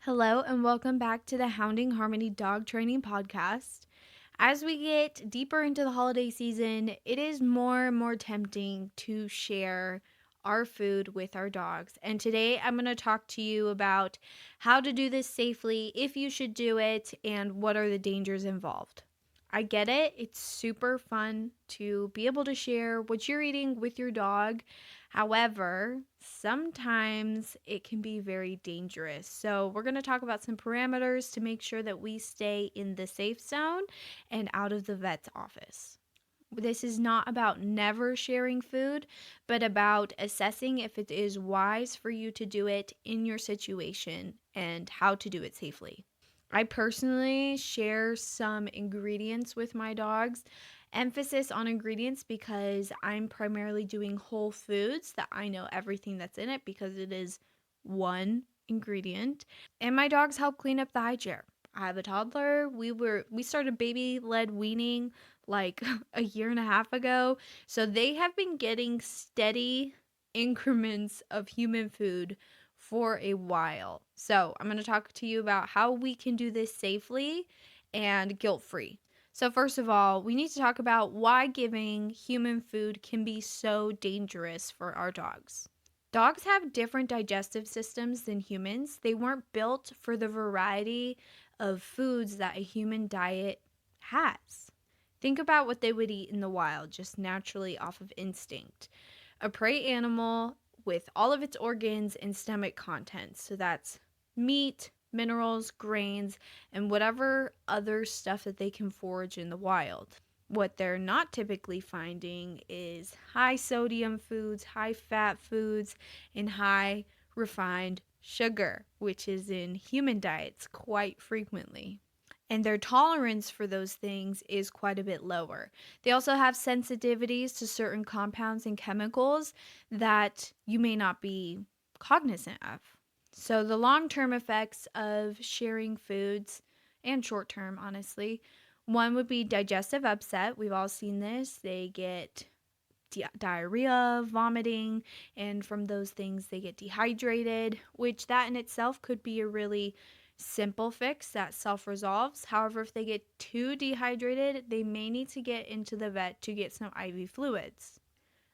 Hello, and welcome back to the Hounding Harmony Dog Training Podcast. As we get deeper into the holiday season, it is more and more tempting to share our food with our dogs. And today I'm going to talk to you about how to do this safely, if you should do it, and what are the dangers involved. I get it. It's super fun to be able to share what you're eating with your dog. However, sometimes it can be very dangerous. So, we're going to talk about some parameters to make sure that we stay in the safe zone and out of the vet's office. This is not about never sharing food, but about assessing if it is wise for you to do it in your situation and how to do it safely. I personally share some ingredients with my dogs. Emphasis on ingredients because I'm primarily doing whole foods that I know everything that's in it because it is one ingredient. And my dogs help clean up the high chair. I have a toddler. We started baby led weaning like a year and a half ago. So they have been getting steady increments of human food for a while. So, I'm going to talk to you about how we can do this safely and guilt free. So, first of all, we need to talk about why giving human food can be so dangerous for our dogs. Dogs have different digestive systems than humans. They weren't built for the variety of foods that a human diet has. Think about what they would eat in the wild, just naturally off of instinct. A prey animal with all of its organs and stomach contents. So that's meat, minerals, grains, and whatever other stuff that they can forage in the wild. What they're not typically finding is high sodium foods, high fat foods, and high refined sugar, which is in human diets quite frequently. And their tolerance for those things is quite a bit lower. They also have sensitivities to certain compounds and chemicals that you may not be cognizant of. So, the long term effects of sharing foods, and short term, honestly, one would be digestive upset. We've all seen this. They get diarrhea, vomiting, and from those things they get dehydrated, which that in itself could be a really simple fix that self-resolves. However, if they get too dehydrated, they may need to get into the vet to get some IV fluids.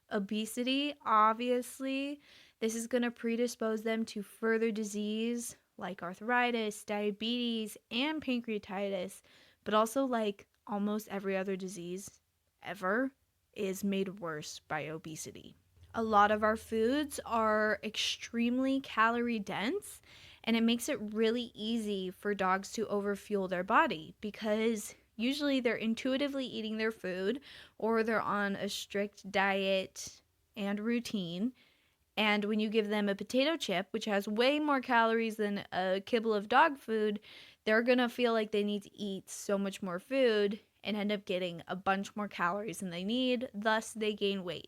Obesity, obviously, this is going to predispose them to further disease like arthritis, diabetes, and pancreatitis, but also like almost every other disease ever is made worse by obesity. A lot of our foods are extremely calorie dense, and it makes it really easy for dogs to overfuel their body because usually they're intuitively eating their food or they're on a strict diet and routine. And when you give them a potato chip, which has way more calories than a kibble of dog food, they're going to feel like they need to eat so much more food and end up getting a bunch more calories than they need. Thus, they gain weight.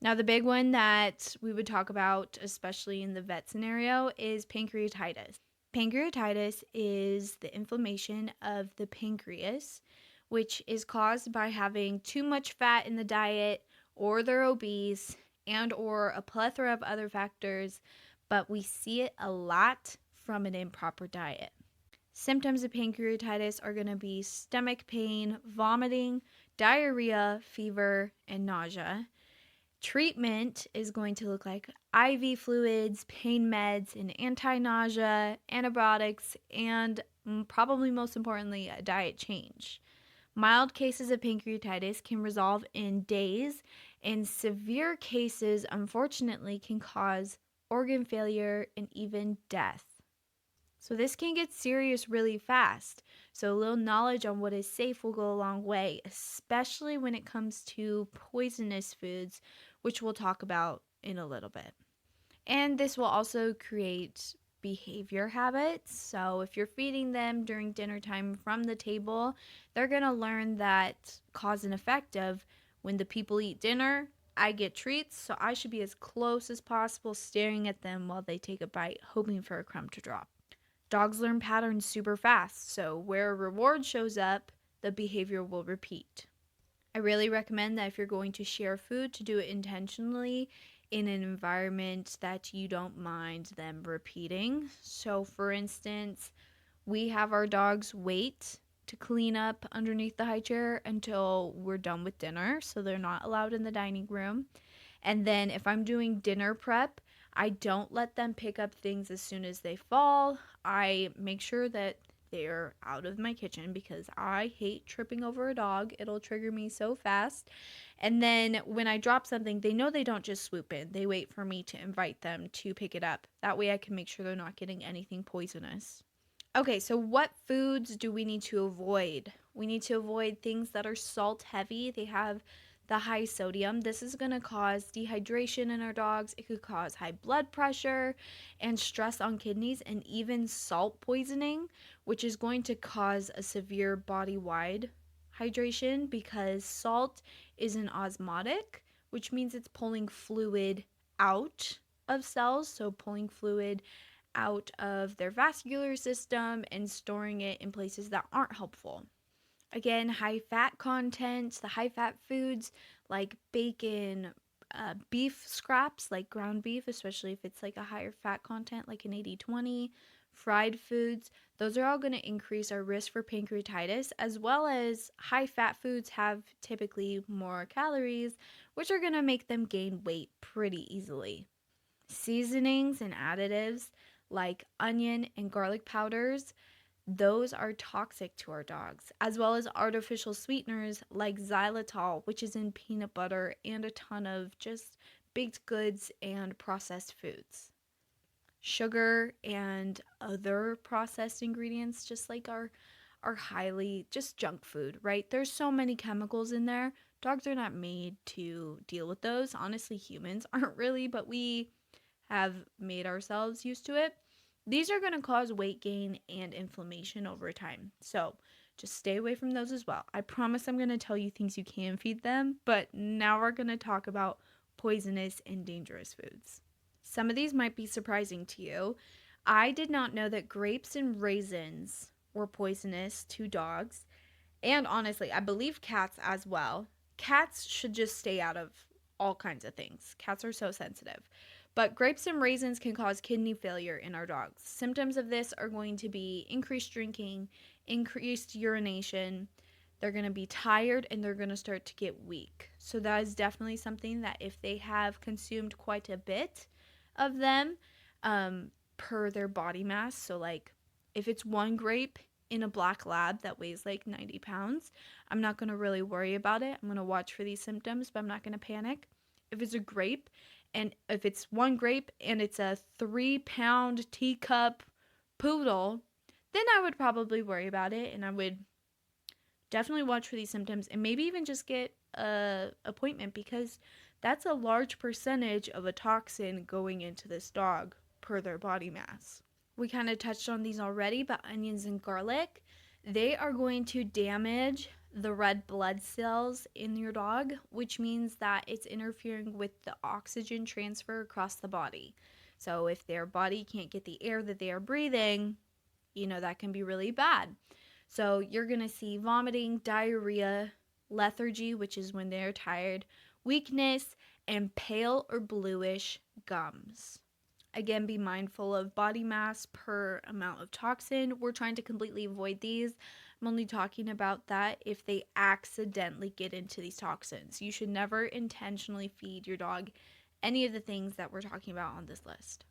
Now, the big one that we would talk about, especially in the vet scenario, is pancreatitis. Pancreatitis is the inflammation of the pancreas, which is caused by having too much fat in the diet, or they're obese, and or a plethora of other factors, but we see it a lot from an improper diet. Symptoms of pancreatitis are going to be stomach pain, vomiting, diarrhea, fever, and nausea. Treatment is going to look like IV fluids, pain meds, and anti-nausea, antibiotics, and probably most importantly, a diet change. Mild cases of pancreatitis can resolve in days, and severe cases, unfortunately, can cause organ failure and even death. So this can get serious really fast. So a little knowledge on what is safe will go a long way, especially when it comes to poisonous foods, which we'll talk about in a little bit. And this will also create behavior habits. So if you're feeding them during dinner time from the table, they're going to learn that cause and effect of when the people eat dinner, I get treats, so I should be as close as possible staring at them while they take a bite, hoping for a crumb to drop. Dogs learn patterns super fast, so where a reward shows up, the behavior will repeat. I really recommend that if you're going to share food, to do it intentionally in an environment that you don't mind them repeating. So, for instance, we have our dogs wait to clean up underneath the high chair until we're done with dinner, so they're not allowed in the dining room. And then if I'm doing dinner prep, I don't let them pick up things as soon as they fall. I make sure that they're out of my kitchen because I hate tripping over a dog. It'll trigger me so fast. And then when I drop something, they know they don't just swoop in. They wait for me to invite them to pick it up. That way I can make sure they're not getting anything poisonous. Okay, so what foods do we need to avoid? We need to avoid things that are salt heavy. They have the high sodium. This is going to cause dehydration in our dogs. It could cause high blood pressure and stress on kidneys, and even salt poisoning, which is going to cause a severe body-wide hydration because salt is an osmotic, which means it's pulling fluid out of cells, so pulling fluid out of their vascular system and storing it in places that aren't helpful. Again, high fat content, the high fat foods like bacon, beef scraps like ground beef, especially if it's like a higher fat content like an 80/20, fried foods, those are all going to increase our risk for pancreatitis, as well as high fat foods have typically more calories, which are going to make them gain weight pretty easily. Seasonings and additives like onion and garlic powders, those are toxic to our dogs, as well as artificial sweeteners like xylitol, which is in peanut butter and a ton of just baked goods and processed foods. Sugar and other processed ingredients, just like our highly just junk food, right? There's so many chemicals in there. Dogs are not made to deal with those. Honestly, humans aren't really, but we have made ourselves used to it. These are going to cause weight gain and inflammation over time. So just stay away from those as well. I promise I'm going to tell you things you can feed them, but now we're going to talk about poisonous and dangerous foods. Some of these might be surprising to you. I did not know that grapes and raisins were poisonous to dogs. And honestly, I believe cats as well. Cats should just stay out of all kinds of things. Cats are so sensitive. But grapes and raisins can cause kidney failure in our dogs. Symptoms of this are going to be increased drinking, increased urination. They're going to be tired and they're going to start to get weak. So that is definitely something that if they have consumed quite a bit of them per their body mass, so like if it's one grape in a black lab that weighs like 90 pounds, I'm not going to really worry about it. I'm going to watch for these symptoms, but I'm not going to panic. If it's a grape, and if it's one grape and it's a 3-pound teacup poodle, then I would probably worry about it and I would definitely watch for these symptoms and maybe even just get a appointment because that's a large percentage of a toxin going into this dog per their body mass. We kind of touched on these already, but onions and garlic, they are going to damage the red blood cells in your dog, which means that it's interfering with the oxygen transfer across the body. So if their body can't get the air that they are breathing, that can be really bad. So you're going to see vomiting, diarrhea, lethargy, which is when they're tired, weakness, and pale or bluish gums. Again, be mindful of body mass per amount of toxin. We're trying to completely avoid these. I'm only talking about that if they accidentally get into these toxins. You should never intentionally feed your dog any of the things that we're talking about on this list.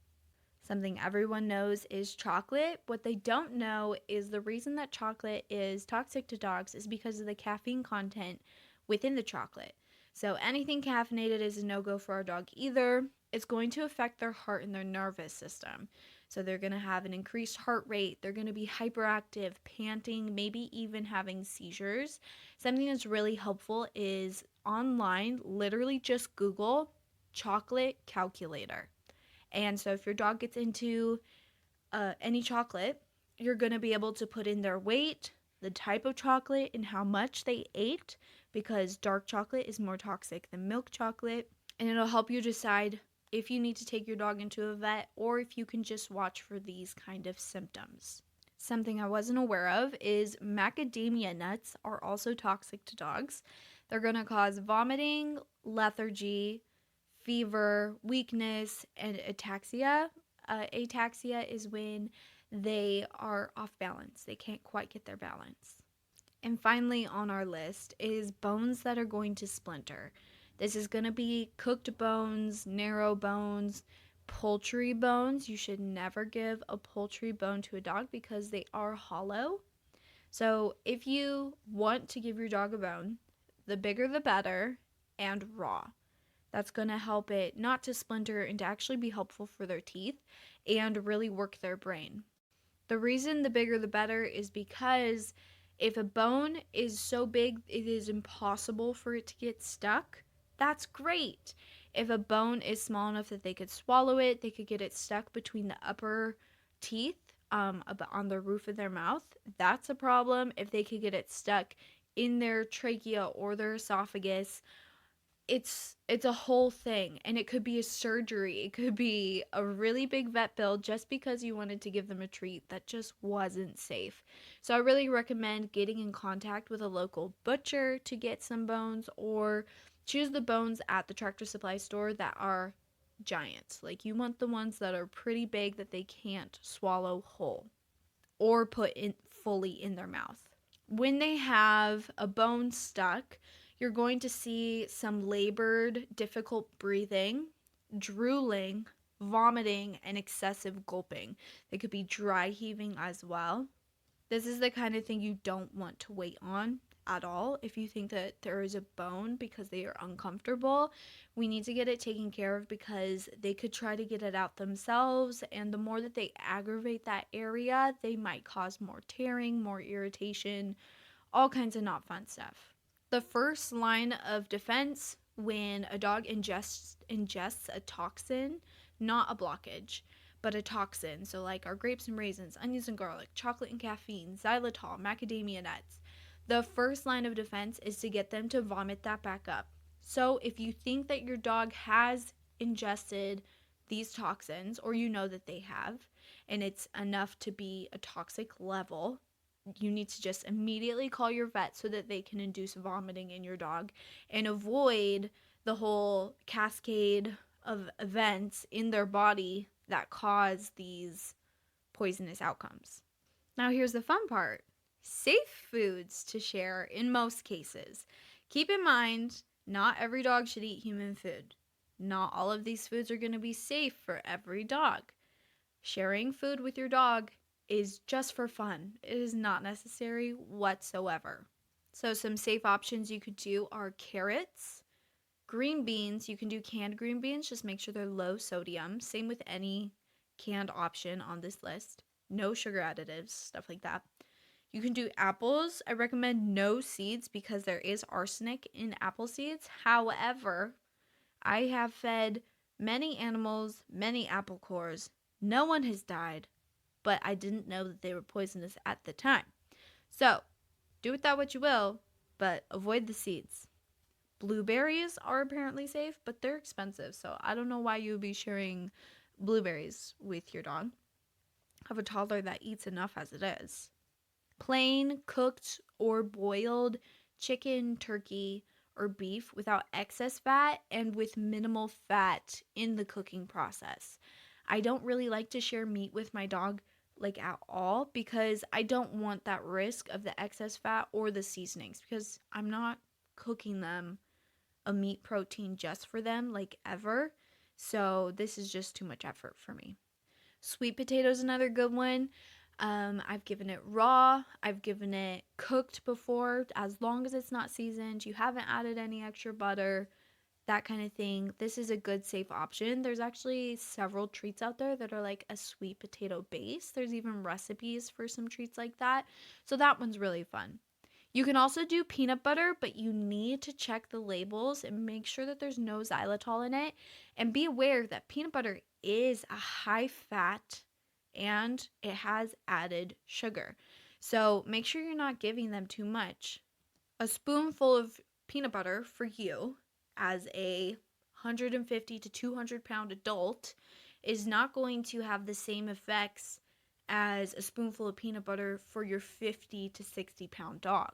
Something everyone knows is chocolate. What they don't know is the reason that chocolate is toxic to dogs is because of the caffeine content within the chocolate. So anything caffeinated is a no-go for our dog either. It's going to affect their heart and their nervous system. So they're going to have an increased heart rate. They're going to be hyperactive, panting, maybe even having seizures. Something that's really helpful is online, literally just Google chocolate calculator. And so if your dog gets into any chocolate, you're going to be able to put in their weight, the type of chocolate, and how much they ate because dark chocolate is more toxic than milk chocolate. And it'll help you decide if you need to take your dog into a vet or if you can just watch for these kind of symptoms. Something I wasn't aware of is macadamia nuts are also toxic to dogs. They're going to cause vomiting, lethargy, fever, weakness, and ataxia. Ataxia is when they are off balance, they can't quite get their balance. And finally, on our list is bones that are going to splinter. This is going to be cooked bones, narrow bones, poultry bones. You should never give a poultry bone to a dog because they are hollow. So, if you want to give your dog a bone, the bigger the better, and raw. That's going to help it not to splinter and to actually be helpful for their teeth and really work their brain. The reason the bigger the better is because if a bone is so big it is impossible for it to get stuck, that's great. If a bone is small enough that they could swallow it, they could get it stuck between the upper teeth on the roof of their mouth, that's a problem. If they could get it stuck in their trachea or their esophagus, it's a whole thing, and it could be a surgery. It could be a really big vet bill just because you wanted to give them a treat that just wasn't safe. So I really recommend getting in contact with a local butcher to get some bones, or choose the bones at the Tractor Supply store that are giants. Like, you want the ones that are pretty big that they can't swallow whole or put in fully in their mouth. When they have a bone stuck, you're going to see some labored, difficult breathing, drooling, vomiting, and excessive gulping. They could be dry heaving as well. This is the kind of thing you don't want to wait on at all. If you think that there is a bone because they are uncomfortable, we need to get it taken care of because they could try to get it out themselves, and the more that they aggravate that area, they might cause more tearing, more irritation, all kinds of not fun stuff. The first line of defense when a dog ingests a toxin, not a blockage, but a toxin, so like our grapes and raisins, onions and garlic, chocolate and caffeine, xylitol, macadamia nuts, the first line of defense is to get them to vomit that back up. So if you think that your dog has ingested these toxins, or you know that they have, and it's enough to be a toxic level, you need to just immediately call your vet so that they can induce vomiting in your dog and avoid the whole cascade of events in their body that cause these poisonous outcomes. Now, here's the fun part: safe foods to share in most cases. Keep in mind, not every dog should eat human food. Not all of these foods are going to be safe for every dog. Sharing food with your dog is just for fun. It is not necessary whatsoever. So some safe options you could do are carrots, green beans. You can do canned green beans, just make sure they're low sodium. Same with any canned option on this list. No sugar additives, stuff like that. You can do apples. I recommend no seeds because there is arsenic in apple seeds. However, I have fed many animals, many apple cores. No one has died, but I didn't know that they were poisonous at the time. So, do with that what you will, but avoid the seeds. Blueberries are apparently safe, but they're expensive, so I don't know why you would be sharing blueberries with your dog. I have a toddler that eats enough as it is. Plain, cooked, or boiled chicken, turkey, or beef without excess fat and with minimal fat in the cooking process. I don't really like to share meat with my dog like at all because I don't want that risk of the excess fat or the seasonings, because I'm not cooking them a meat protein just for them like ever. So this is just too much effort for me. Sweet potato is another good one. I've given it raw. I've given it cooked before. As long as it's not seasoned, you haven't added any extra butter, that kind of thing. This is a good, safe option. There's actually several treats out there that are like a sweet potato base. There's even recipes for some treats like that. So that one's really fun. You can also do peanut butter, but you need to check the labels and make sure that there's no xylitol in it. And be aware that peanut butter is a high fat and it has added sugar. So make sure you're not giving them too much. A spoonful of peanut butter for you as a 150 to 200 pound adult is not going to have the same effects as a spoonful of peanut butter for your 50 to 60 pound dog.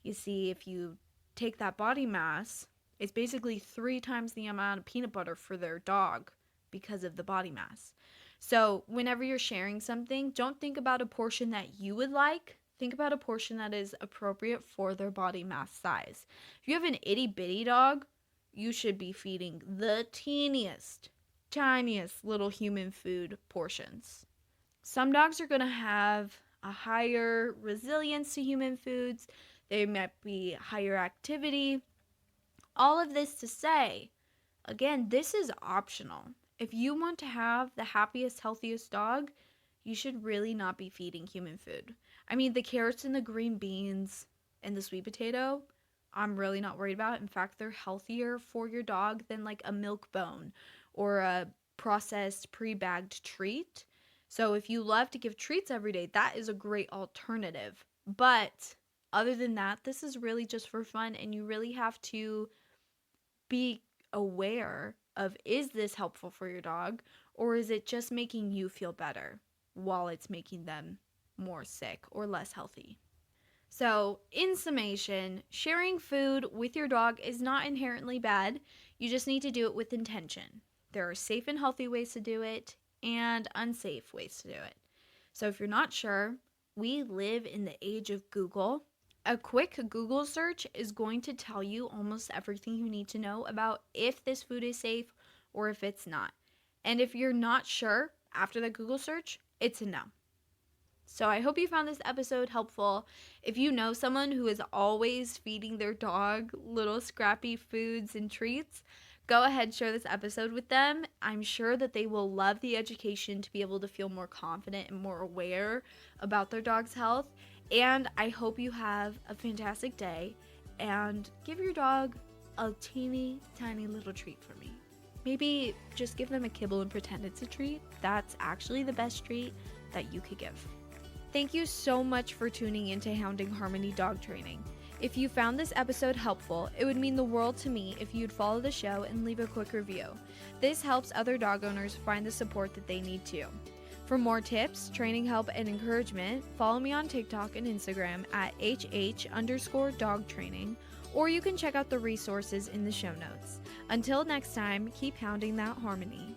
You see, if you take that body mass It's basically 3 times the amount of peanut butter for their dog because of the body mass. So whenever you're sharing something, don't think about a portion that you would like. Think about a portion that is appropriate for their body mass size. If you have an itty bitty dog, you should be feeding the teeniest, tiniest little human food portions. Some dogs are going to have a higher resilience to human foods. They might be higher activity. All of this to say, again, this is optional. If you want to have the happiest, healthiest dog, you should really not be feeding human food. I mean, the carrots and the green beans and the sweet potato, I'm really not worried about. In fact, they're healthier for your dog than like a milk bone or a processed, pre-bagged treat. So if you love to give treats every day, that is a great alternative. But other than that, this is really just for fun, and you really have to be aware of, is this helpful for your dog, or is it just making you feel better while it's making them more sick or less healthy? So, in summation, sharing food with your dog is not inherently bad. You just need to do it with intention. There are safe and healthy ways to do it and unsafe ways to do it. So, if you're not sure, we live in the age of Google. A quick Google search is going to tell you almost everything you need to know about if this food is safe or if it's not. And if you're not sure after the Google search, it's a no. So I hope you found this episode helpful. If you know someone who is always feeding their dog little scrappy foods and treats, go ahead and share this episode with them. I'm sure that they will love the education to be able to feel more confident and more aware about their dog's health. And I hope you have a fantastic day, and give your dog a teeny tiny little treat for me. Maybe just give them a kibble and pretend it's a treat. That's actually the best treat that you could give. Thank you so much for tuning into Hounding Harmony Dog Training. If you found this episode helpful, it would mean the world to me if you'd follow the show and leave a quick review. This helps other dog owners find the support that they need too. For more tips, training help, and encouragement, follow me on TikTok and Instagram at HH_dog training, or you can check out the resources in the show notes. Until next time, keep hounding that harmony.